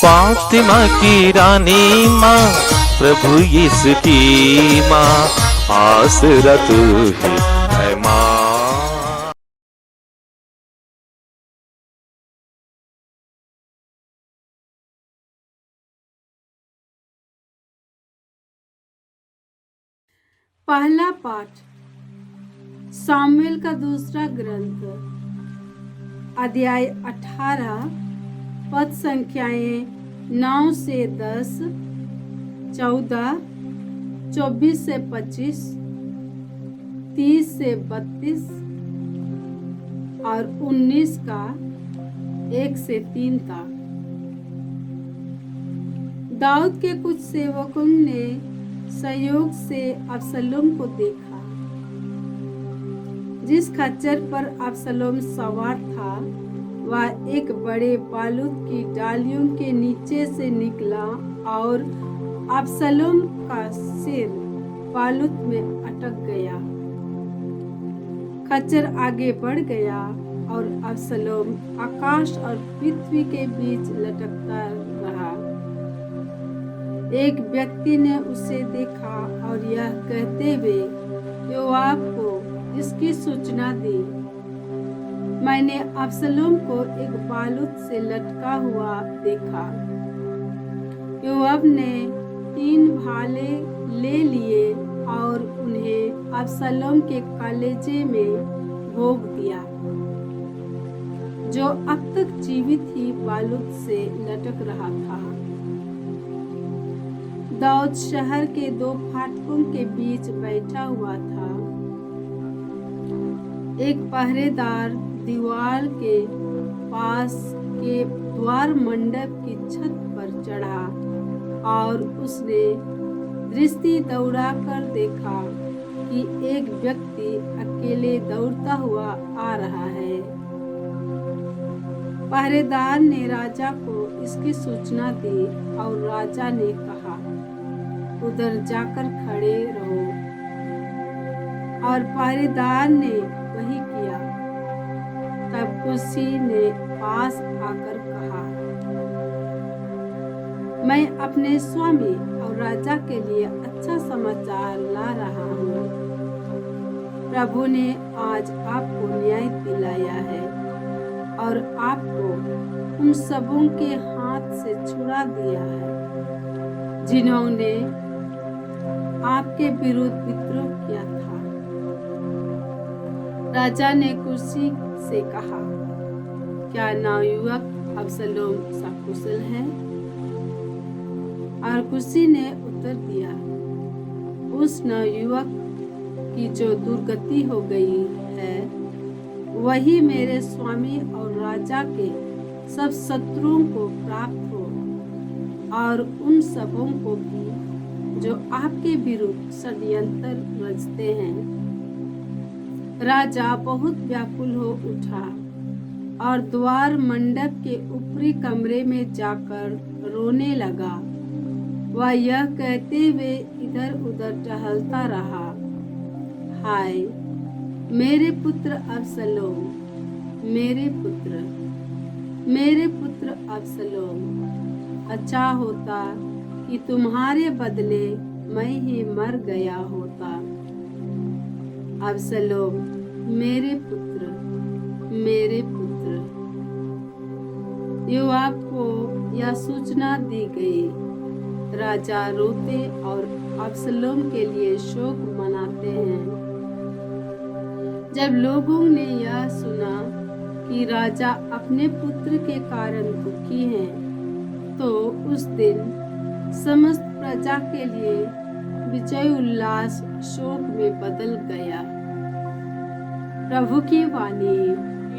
फातिमा की रानी माँ, प्रभु यीशु की माँ, आसरा तू ही है माँ। पहला पाठ सामुएल का दूसरा ग्रंथ अध्याय 18 पद संख्याएं 9 से 10, 14, 24 से 25, 30 से 32 और 19 का 1 से 3 तक। दाऊद के कुछ सेवकों ने संयोग से अबसलोम को देखा। जिस खच्चर पर अबसलोम सवार था वह एक बड़े बालूद की डालियों के नीचे से निकला और अबसलोम का सिर बालूद में अटक गया। खच्चर आगे बढ़ गया और अबसलोम आकाश और पृथ्वी के बीच लटकता रहा। एक व्यक्ति ने उसे देखा और यह कहते हुए योआब को इसकी सूचना दी, मैंने अबसलोम को एक बालूद से लटका हुआ देखा। योआब ने 3 भाले ले लिए और उन्हें अबसलोम के कलेजे में भोग दिया, जो अब तक जीवित ही बालूद से लटक रहा था। दाऊद शहर के 2 फाटकों के बीच बैठा हुआ था। एक पहरेदार दीवार के पास के द्वार मंडप की छत पर चढ़ा और उसने दृष्टि दौड़ाकर देखा कि एक व्यक्ति अकेले दौड़ता हुआ आ रहा है। पहरेदार ने राजा को इसकी सूचना दी और राजा ने कहा, उधर जाकर खड़े रहो। और पहरेदार ने वही किया। तब कुसी ने पास आकर कहा, मैं अपने स्वामी और राजा के लिए अच्छा समाचार ला रहा हूँ। प्रभु ने आज आपको न्याय दिलाया है और आपको उन सबों के हाथ से छुड़ा दिया है जिन्होंने आपके विरुद्ध विद्रोह किया था। राजा ने कुसी से कहा, क्या नवयुवक अबसलोम सकुशल है? और कुसी ने उत्तर दिया, उस नवयुवक की जो दुर्गति हो गई है वही मेरे स्वामी और राजा के सब शत्रुओं को प्राप्त हो और उन सबों को भी जो आपके विरुद्ध षड्यंत्र रचते हैं। राजा बहुत व्याकुल हो उठा और द्वार मंडप के ऊपरी कमरे में जाकर रोने लगा। वह यह कहते हुए इधर उधर टहलता रहा, हाय मेरे पुत्र अबसलोम, मेरे पुत्र, मेरे पुत्र अबसलोम, अच्छा होता कि तुम्हारे बदले मैं ही मर गया होता। अबसलोम मेरे पुत्र, मेरे पुत्र। योआब को यह सूचना दी गई। राजा रोते और अबसलोम के लिए शोक मनाते हैं। जब लोगों ने यह सुना कि राजा अपने पुत्र के कारण दुखी हैं, तो उस दिन समस्त प्रजा के लिए विजय उल्लास शोक में बदल गया। प्रभु की वाणी,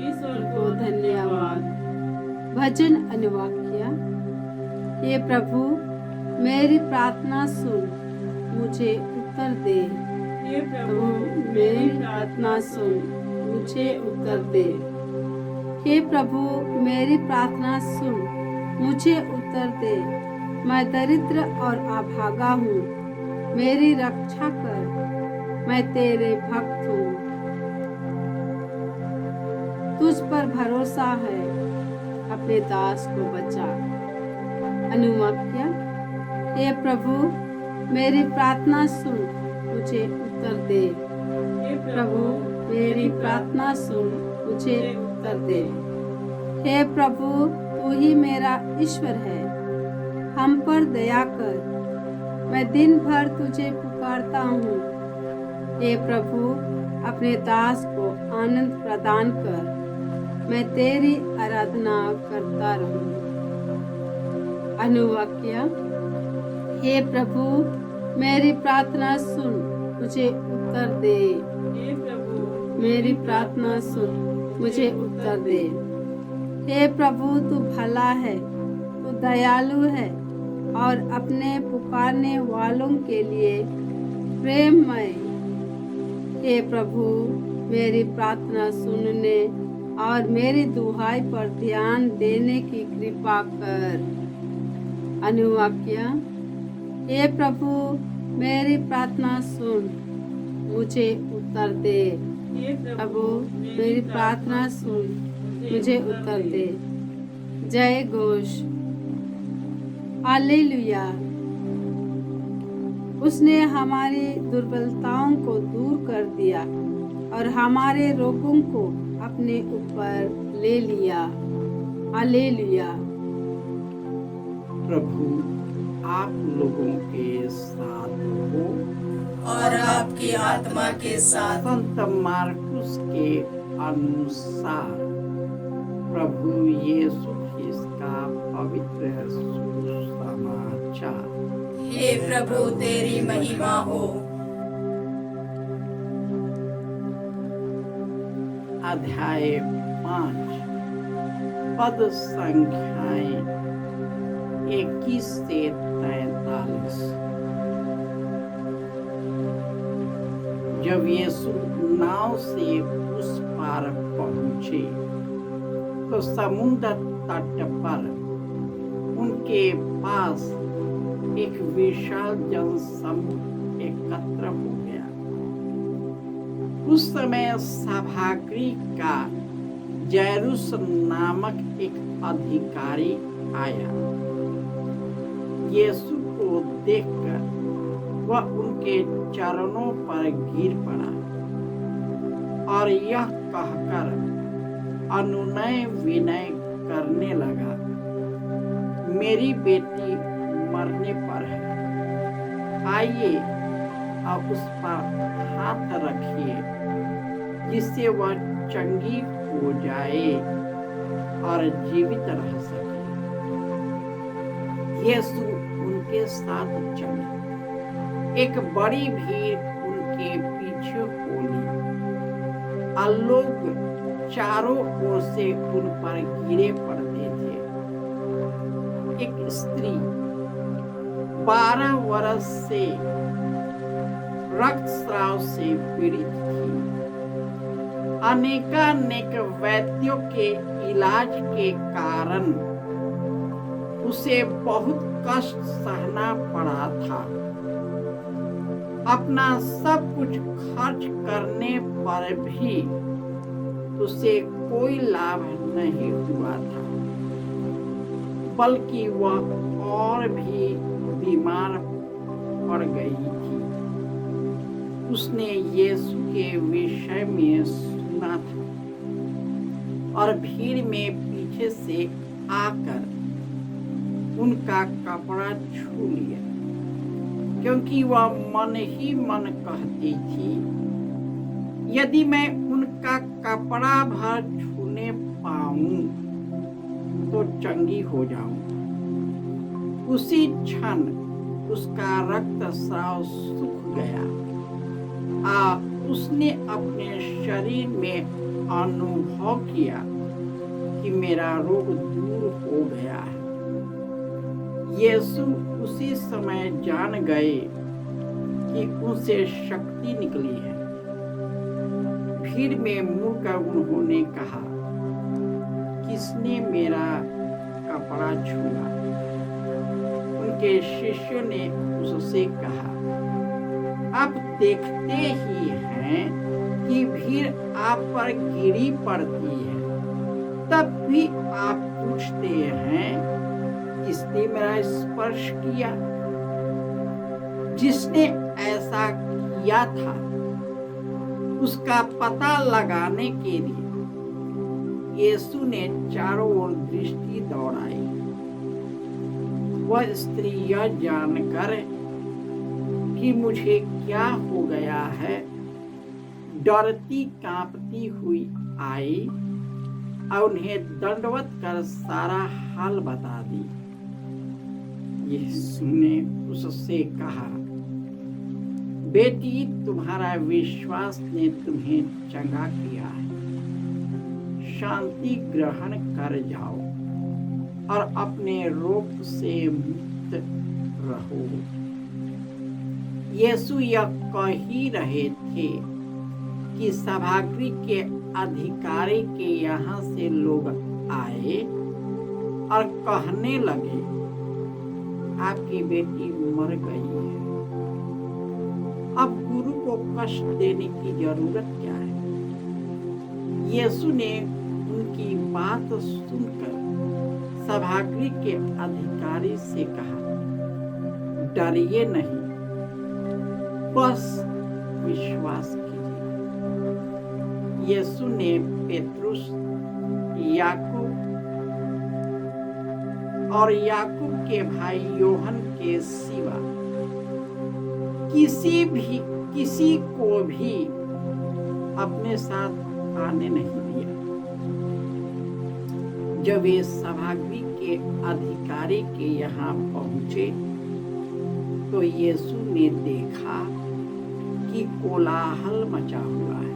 ईश्वर को धन्यवाद। भजन अनुवाक्य। हे प्रभु, मेरी प्रार्थना सुन, मुझे उत्तर दे। हे प्रभु, मेरी प्रार्थना सुन, मुझे उत्तर दे। हे प्रभु, मेरी प्रार्थना सुन, मुझे उत्तर दे। मैं दरिद्र और अभागा हूँ, मेरी रक्षा कर, मैं तेरे भक्त हूँ। तुझ पर भरोसा है, अपने दास को बचा। अनुवाक्य। हे प्रभु मेरी प्रार्थना सुन, मुझे उत्तर दे। हे प्रभु मेरी प्रार्थना सुन, मुझे उत्तर दे। हे प्रभु तू ही मेरा ईश्वर है, हम पर दया कर। मैं दिन भर तुझे पुकारता हूँ। हे प्रभु अपने दास को आनंद प्रदान कर, मैं तेरी आराधना करता रहूं। अनुवाक्य। हे प्रभु मेरी प्रार्थना सुन, मुझे उत्तर दे। हे प्रभु मेरी प्रार्थना सुन, मुझे उत्तर दे। हे प्रभु तू भला है, तू दयालु है और अपने पुकारने वालों के लिए प्रेममय। हे प्रभु मेरी प्रार्थना सुनने और मेरी दुहाई पर ध्यान देने की कृपा कर। अनुवाक्य। हे प्रभु मेरी प्रार्थना सुन, मुझे उत्तर दे। हे प्रभु मेरी प्रार्थना सुन, मुझे उत्तर दे। जय घोष। हालेलुया। उसने हमारी दुर्बलताओं को दूर कर दिया और हमारे रोगों को अपने ऊपर ले लिया। हालेलुया। प्रभु आप लोगों के साथ हो और आपकी आत्मा के साथ। संत मार्कुस के अनुसार प्रभु यीशु का पवित्र सुसमाचार। हे प्रभु तेरी महिमा हो। अध्याय 5 पद संख्याएं 21 से 43। जब यीशु नाव से उस पार पहुंचे तो समुद्र तट पर उनके पास एक विशाल जनसमूह एकत्र हो गया। उस समय सभागृह का जैरुस नामक एक अधिकारी आया। यीशु को देखकर वह उनके चरणों पर गिर पड़ा और यह कहकर अनुनय विनय करने लगा, मेरी बेटी मरने पर है, आइए अब उस पर हाथ रखिए जिससे वह चंगी हो जाए और जीवित रह सके। यीशु उनके साथ चले। एक बड़ी भीड़ उनके पीछे हो ली और लोग चारों ओर से उन पर गिरे पड़ते थे। एक स्त्री 12 वर्ष से रक्तस्राव से पीड़ित थी। अनेकानेक वैद्यों के इलाज के कारण उसे बहुत कष्ट सहना पड़ा था। अपना सब कुछ खर्च करने पर भी उसे कोई लाभ नहीं हुआ था, बल्कि वह और भी बीमार पड़ गई थी। उसने यीशु के विषय में सुना था और भीड़ में पीछे से आकर उनका कपड़ा छू लिया, क्योंकि वह मन ही मन कहती थी, यदि मैं उनका कपड़ा भर छूने पाऊं तो चंगी हो जाऊं। उसी क्षण उसका रक्तस्राव सूख गया। उसने अपने शरीर में अनुभव किया कि मेरा रोग दूर हो गया है। यीशु उसी समय जान गए कि उनसे शक्ति निकली है। भीड़ में मुड़कर उन्होंने कहा, किसने मेरा कपड़ा छुआ? उनके शिष्यों ने उससे कहा, आप देखते ही हैं कि भीड़ आप पर गिरी पड़ती है, तब भी आप पूछते हैं किसने मेरा स्पर्श किया? जिसने ऐसा किया था उसका पता लगाने के लिए यीशु ने चारों ओर दृष्टि दौड़ाई। वह स्त्री यह जानकर कि मुझे क्या हो गया है, डरती कांपती हुई आई और उन्हें दंडवत कर सारा हाल बता दी। यीशु ने उससे कहा, बेटी, तुम्हारा विश्वास ने तुम्हें चंगा किया है, शांति ग्रहण कर जाओ और अपने रोग से मुक्त रहो। यीशु यह कह ही रहे थे कि सभागृह के अधिकारी के यहाँ से लोग आए और कहने लगे, आपकी बेटी मर गई है, अब गुरु को कष्ट देने की जरूरत क्या है? यीशु ने उनकी बात सुनकर सभागृह के अधिकारी से कहा, डरिए नहीं, बस विश्वास कीजिए। यीशु ने पेतरुस, याकूब और याकूब के भाई योहन के सिवा किसी को भी अपने साथ आने नहीं दिया। जब वे सभागृह के अधिकारी के यहाँ पहुंचे तो यीशु ने देखा कि कोलाहल मचा हुआ है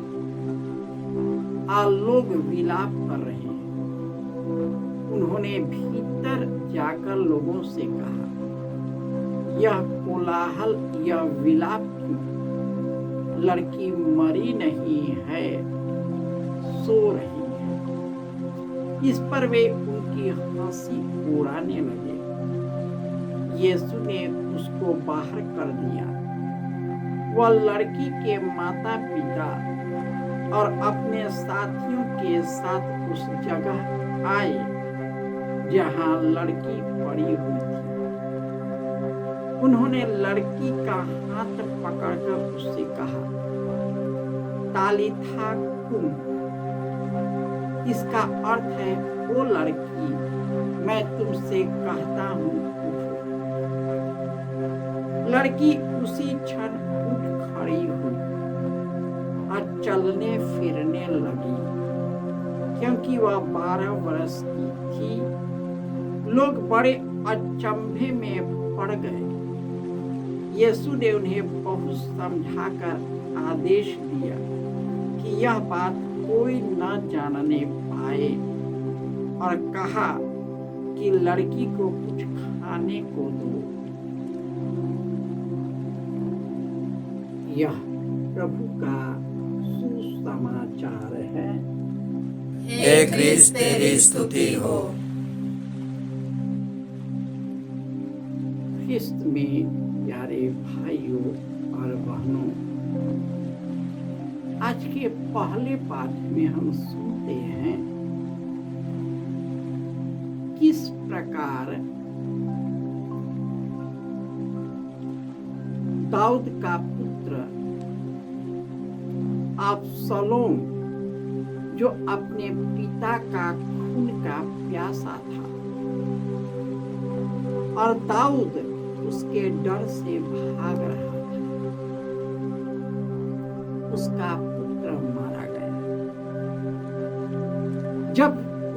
और लोग विलाप कर रहे हैं। उन्होंने भीतर जाकर लोगों से कहा, यह कोलाहल, यह विलाप क्यों? लड़की मरी नहीं है, सो रही है। इस पर वे उनकी हंसी उड़ाने लगे। यीशु ने उसको बाहर कर दिया। वह लड़की के माता पिता और अपने साथियों के साथ उस जगह आए जहां लड़की पड़ी हुई थी। उन्होंने लड़की का हाथ पकड़कर उससे कहा, तालिथा कुम, इसका अर्थ है, ओ लड़की, मैं तुमसे कहता हूँ, उठो। लड़की उसी क्षण उठ खड़ी हुई और चलने फिरने लगी। क्योंकि वह 12 वर्ष की थी, लोग बड़े अचंभे में पड़ गए। यीशु ने उन्हें बहुत समझाकर आदेश दिया कि यह बात कोई न जानने पाए और कहा कि लड़की को कुछ खाने को दो। यह प्रभु का सुसमाचार है। हे क्रिस्त, तेरी स्तुति हो। ख्रिस्त में प्यारे भाइयों और बहनों, आज के पहले पाठ में हम सुनते हैं किस प्रकार दाऊद का पुत्र अबसलोम, जो अपने पिता का खून का प्यासा था, और दाऊद उसके डर से भाग रहा था, उसका पुत्र मारा गया। जब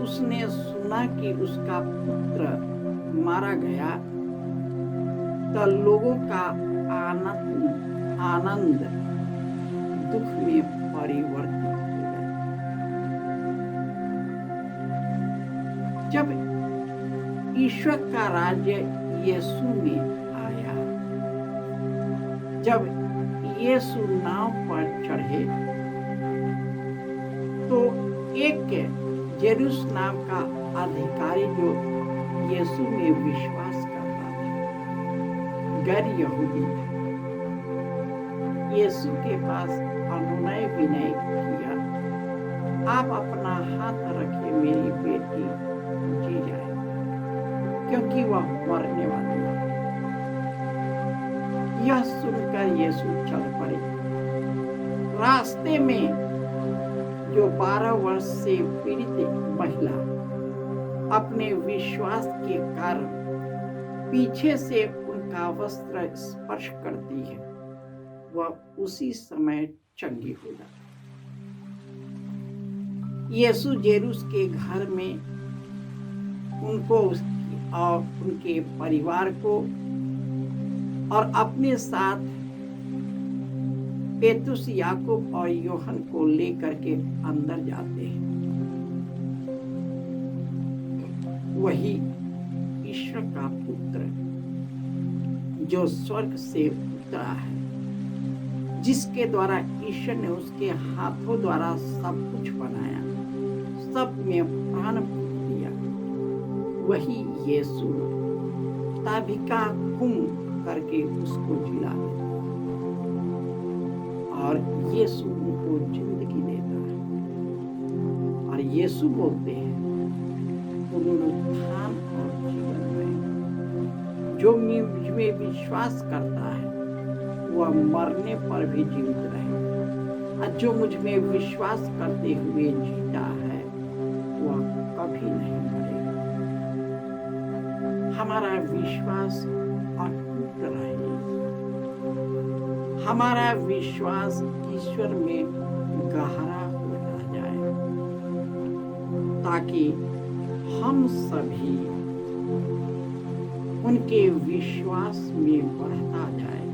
उसने सुना कि उसका पुत्र मारा गया तो लोगों का आनंद दुख में परिवर्तित हो गया। जब ईश्वर का राज्य यीशु में आया, जब यीशु नाव पर चढ़े तो एक जेरूस नाम का अधिकारी, जो यीशु में विश्वास करता था, गैर यहूदी था, यीशु के पास अनुनय विनय किया, आप अपना हाथ रखे, मेरी बेटी जी जाए, क्योंकि वह मरने वाली है। यह सुनकर यीशु चल पड़े। रास्ते में जो 12 वर्ष से पीड़ित महिला अपने विश्वास के कारण पीछे से उनका वस्त्र स्पर्श करती है, वह उसी समय चंगी हो जाती है। यीशु जेरूस के घर में उनको और उनके परिवार को और अपने साथ पेतरुस, याकूब और यूहन्ना को लेकर के अंदर जाते हैं। वही ईश्वर का पुत्र जो स्वर्ग से उतरा है, जिसके द्वारा ईश्वर ने उसके हाथों द्वारा सब कुछ बनाया, सब में प्राण दिया, वही यीशु ताबिका कुम करके उसको जिला देता और यीशु उनको जिंदगी देता है। और यीशु बोलते हैं पुनरुत्थान और जीवन में जो मुझ में विश्वास करता है वह मरने पर भी जीवित रहे, और जो मुझ में विश्वास करते हुए जीता है वह कभी नहीं मरेगा। हमारा विश्वास अटूट रहे, हमारा विश्वास ईश्वर में गहरा होता जाए, ताकि हम सभी उनके विश्वास में बढ़ता जाए,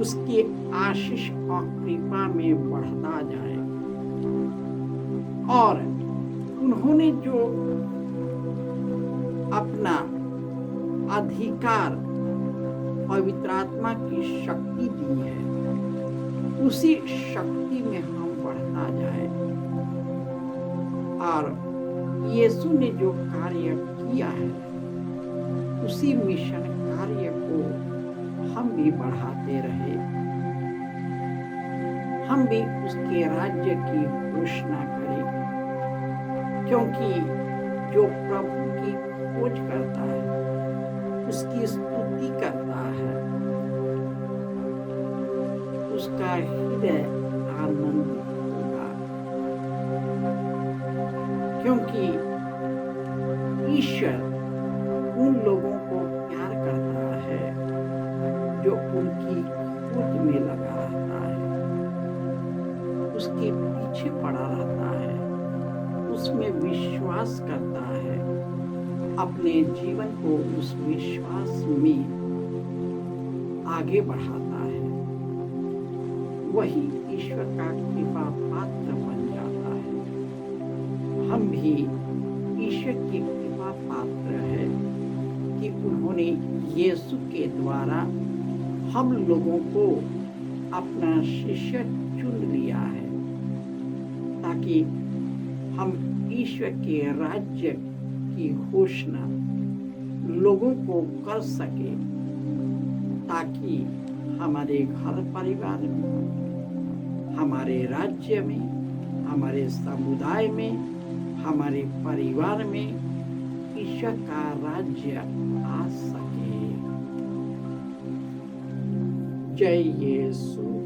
उसके आशीष और कृपा में बढ़ता जाए। और उन्होंने जो अपना अधिकार पवित्र आत्मा की शक्ति दी है, उसी शक्ति में हम बढ़ता जाए और यीशु ने जो कार्य किया है उसी मिशन कार्य को हम भी बढ़ाते रहे, हम भी उसके राज्य की घोषणा करें, क्योंकि जो प्रभु की खोज करता है, उसकी स्तुति करता है, उसका हृदय आनंदित होगा, क्योंकि ईश्वर उन लोगों को प्यार करता है जो उनकी खोज में लगा रहता है, उसके पीछे पड़ा रहता है, उसमें विश्वास करता है, अपने जीवन को उस विश्वास में आगे बढ़ाता है, वही ईश्वर का कृपा पात्र बन जाता है। हम भी ईश्वर के कृपा पात्र है कि उन्होंने यीशु के द्वारा हम लोगों को अपना शिष्य चुन लिया है, ताकि हम ईश्वर के राज्य की घोषणा लोगों को कर सके, ताकि हमारे घर परिवार में, हमारे राज्य में, हमारे समुदाय में, हमारे परिवार में ईश्वर का राज्य आ सके। जय यीशु।